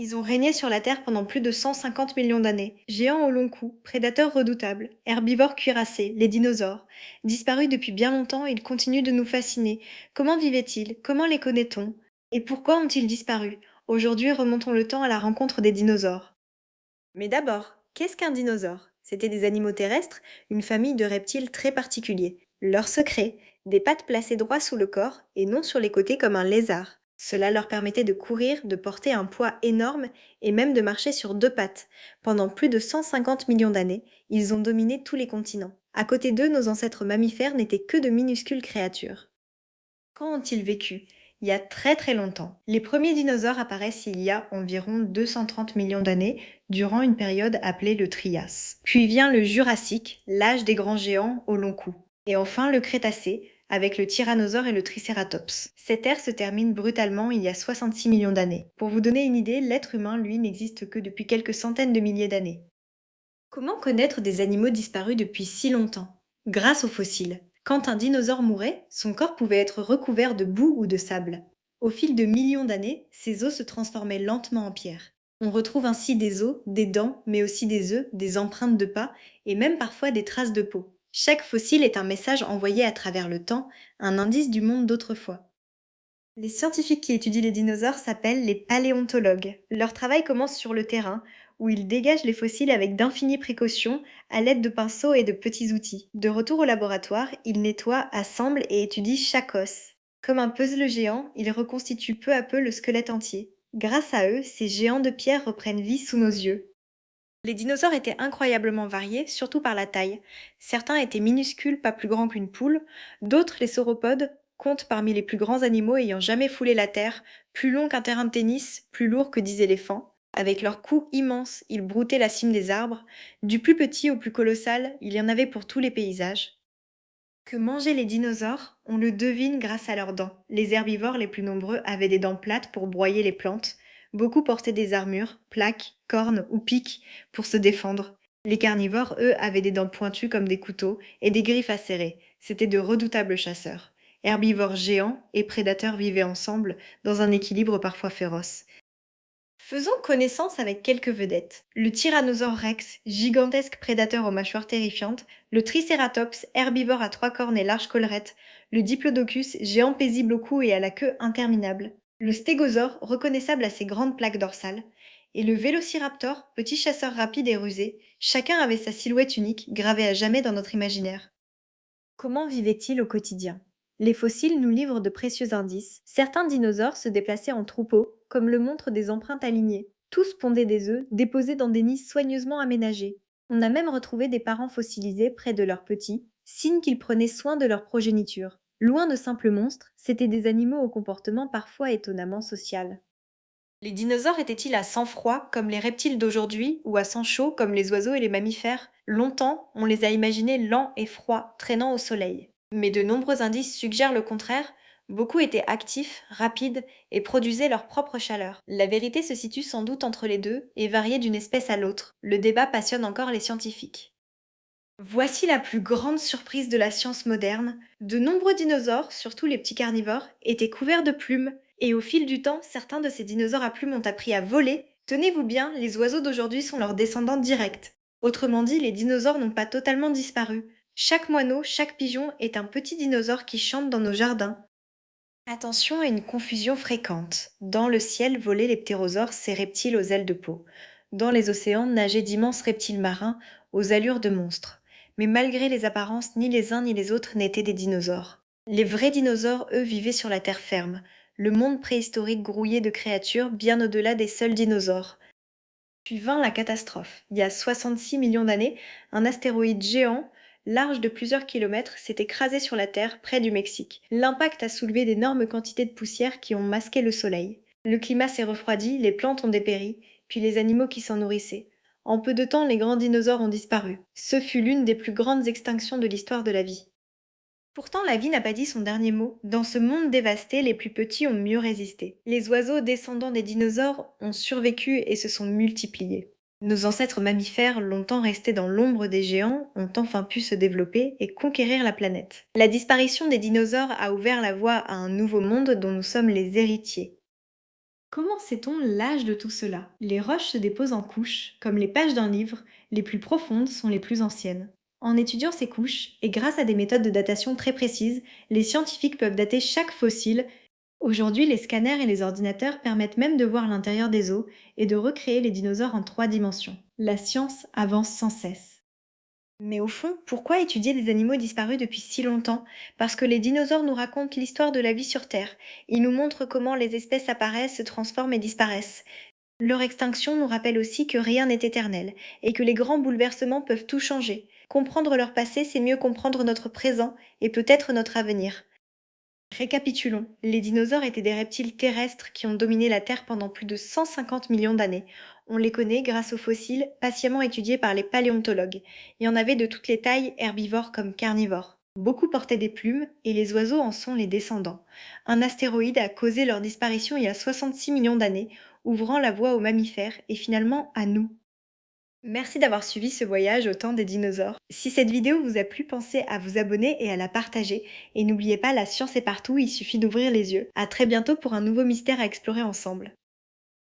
Ils ont régné sur la Terre pendant plus de 150 millions d'années. Géants au long cou, prédateurs redoutables, herbivores cuirassés, les dinosaures. Disparus depuis bien longtemps, ils continuent de nous fasciner. Comment vivaient-ils? Comment les connaît-on? Et pourquoi ont-ils disparu? Aujourd'hui, remontons le temps à la rencontre des dinosaures. Mais d'abord, qu'est-ce qu'un dinosaure? C'était des animaux terrestres, une famille de reptiles très particuliers. Leur secret, des pattes placées droit sous le corps et non sur les côtés comme un lézard. Cela leur permettait de courir, de porter un poids énorme et même de marcher sur deux pattes. Pendant plus de 150 millions d'années, ils ont dominé tous les continents. À côté d'eux, nos ancêtres mammifères n'étaient que de minuscules créatures. Quand ont-ils vécu? Il y a très très longtemps. Les premiers dinosaures apparaissent il y a environ 230 millions d'années, durant une période appelée le Trias. Puis vient le Jurassique, l'âge des grands géants au long cou. Et enfin le Crétacé, avec le tyrannosaure et le Tricératops. Cette ère se termine brutalement il y a 66 millions d'années. Pour vous donner une idée, l'être humain, lui, n'existe que depuis quelques centaines de milliers d'années. Comment connaître des animaux disparus depuis si longtemps? Grâce aux fossiles. Quand un dinosaure mourait, son corps pouvait être recouvert de boue ou de sable. Au fil de millions d'années, ces os se transformaient lentement en pierre. On retrouve ainsi des os, des dents, mais aussi des œufs, des empreintes de pas et même parfois des traces de peau. Chaque fossile est un message envoyé à travers le temps, un indice du monde d'autrefois. Les scientifiques qui étudient les dinosaures s'appellent les paléontologues. Leur travail commence sur le terrain, où ils dégagent les fossiles avec d'infinies précautions, à l'aide de pinceaux et de petits outils. De retour au laboratoire, ils nettoient, assemblent et étudient chaque os. Comme un puzzle géant, ils reconstituent peu à peu le squelette entier. Grâce à eux, ces géants de pierre reprennent vie sous nos yeux. Les dinosaures étaient incroyablement variés, surtout par la taille. Certains étaient minuscules, pas plus grands qu'une poule, d'autres, les sauropodes, comptent parmi les plus grands animaux ayant jamais foulé la terre, plus longs qu'un terrain de tennis, plus lourds que 10 éléphants. Avec leurs coups immenses, ils broutaient la cime des arbres. Du plus petit au plus colossal, il y en avait pour tous les paysages. Que mangeaient les dinosaures, on le devine grâce à leurs dents. Les herbivores les plus nombreux avaient des dents plates pour broyer les plantes. Beaucoup portaient des armures, plaques, cornes ou pics pour se défendre. Les carnivores, eux, avaient des dents pointues comme des couteaux et des griffes acérées. C'étaient de redoutables chasseurs. Herbivores géants et prédateurs vivaient ensemble dans un équilibre parfois féroce. Faisons connaissance avec quelques vedettes. Le Tyrannosaure rex, gigantesque prédateur aux mâchoires terrifiantes, le Triceratops, herbivore à trois cornes et large collerette, le Diplodocus, géant paisible au cou et à la queue interminable, le Stégosaure, reconnaissable à ses grandes plaques dorsales, et le Vélociraptor, petit chasseur rapide et rusé, chacun avait sa silhouette unique, gravée à jamais dans notre imaginaire. Comment vivaient-ils au quotidien? Les fossiles nous livrent de précieux indices. Certains dinosaures se déplaçaient en troupeaux, comme le montrent des empreintes alignées. Tous pondaient des œufs, déposés dans des nids soigneusement aménagés. On a même retrouvé des parents fossilisés près de leurs petits, signe qu'ils prenaient soin de leur progéniture. Loin de simples monstres, c'étaient des animaux au comportement parfois étonnamment social. Les dinosaures étaient-ils à sang froid comme les reptiles d'aujourd'hui ou à sang chaud comme les oiseaux et les mammifères? Longtemps, on les a imaginés lents et froids, traînant au soleil. Mais de nombreux indices suggèrent le contraire. Beaucoup étaient actifs, rapides et produisaient leur propre chaleur. La vérité se situe sans doute entre les deux et variait d'une espèce à l'autre. Le débat passionne encore les scientifiques. Voici la plus grande surprise de la science moderne. De nombreux dinosaures, surtout les petits carnivores, étaient couverts de plumes. Et au fil du temps, certains de ces dinosaures à plumes ont appris à voler. Tenez-vous bien, les oiseaux d'aujourd'hui sont leurs descendants directs. Autrement dit, les dinosaures n'ont pas totalement disparu. Chaque moineau, chaque pigeon est un petit dinosaure qui chante dans nos jardins. Attention à une confusion fréquente. Dans le ciel volaient les ptérosaures, ces reptiles aux ailes de peau. Dans les océans nageaient d'immenses reptiles marins aux allures de monstres. Mais malgré les apparences, ni les uns ni les autres n'étaient des dinosaures. Les vrais dinosaures, eux, vivaient sur la terre ferme. Le monde préhistorique grouillé de créatures bien au-delà des seuls dinosaures. Puis vint la catastrophe. Il y a 66 millions d'années, un astéroïde géant, large de plusieurs kilomètres, s'est écrasé sur la Terre près du Mexique. L'impact a soulevé d'énormes quantités de poussière qui ont masqué le soleil. Le climat s'est refroidi, les plantes ont dépéri, puis les animaux qui s'en nourrissaient. En peu de temps, les grands dinosaures ont disparu. Ce fut l'une des plus grandes extinctions de l'histoire de la vie. Pourtant, la vie n'a pas dit son dernier mot. Dans ce monde dévasté, les plus petits ont mieux résisté. Les oiseaux descendants des dinosaures ont survécu et se sont multipliés. Nos ancêtres mammifères, longtemps restés dans l'ombre des géants, ont enfin pu se développer et conquérir la planète. La disparition des dinosaures a ouvert la voie à un nouveau monde dont nous sommes les héritiers. Comment sait-on l'âge de tout cela? Les roches se déposent en couches, comme les pages d'un livre, les plus profondes sont les plus anciennes. En étudiant ces couches, et grâce à des méthodes de datation très précises, les scientifiques peuvent dater chaque fossile. Aujourd'hui, les scanners et les ordinateurs permettent même de voir l'intérieur des os et de recréer les dinosaures en 3 dimensions. La science avance sans cesse. Mais au fond, pourquoi étudier des animaux disparus depuis si longtemps? Parce que les dinosaures nous racontent l'histoire de la vie sur Terre. Ils nous montrent comment les espèces apparaissent, se transforment et disparaissent. Leur extinction nous rappelle aussi que rien n'est éternel et que les grands bouleversements peuvent tout changer. Comprendre leur passé, c'est mieux comprendre notre présent et peut-être notre avenir. Récapitulons. Les dinosaures étaient des reptiles terrestres qui ont dominé la Terre pendant plus de 150 millions d'années. On les connaît grâce aux fossiles patiemment étudiés par les paléontologues. Il y en avait de toutes les tailles, herbivores comme carnivores. Beaucoup portaient des plumes et les oiseaux en sont les descendants. Un astéroïde a causé leur disparition il y a 66 millions d'années, ouvrant la voie aux mammifères et finalement à nous. Merci d'avoir suivi ce voyage au temps des dinosaures. Si cette vidéo vous a plu, pensez à vous abonner et à la partager. Et n'oubliez pas, la science est partout, il suffit d'ouvrir les yeux. À très bientôt pour un nouveau mystère à explorer ensemble.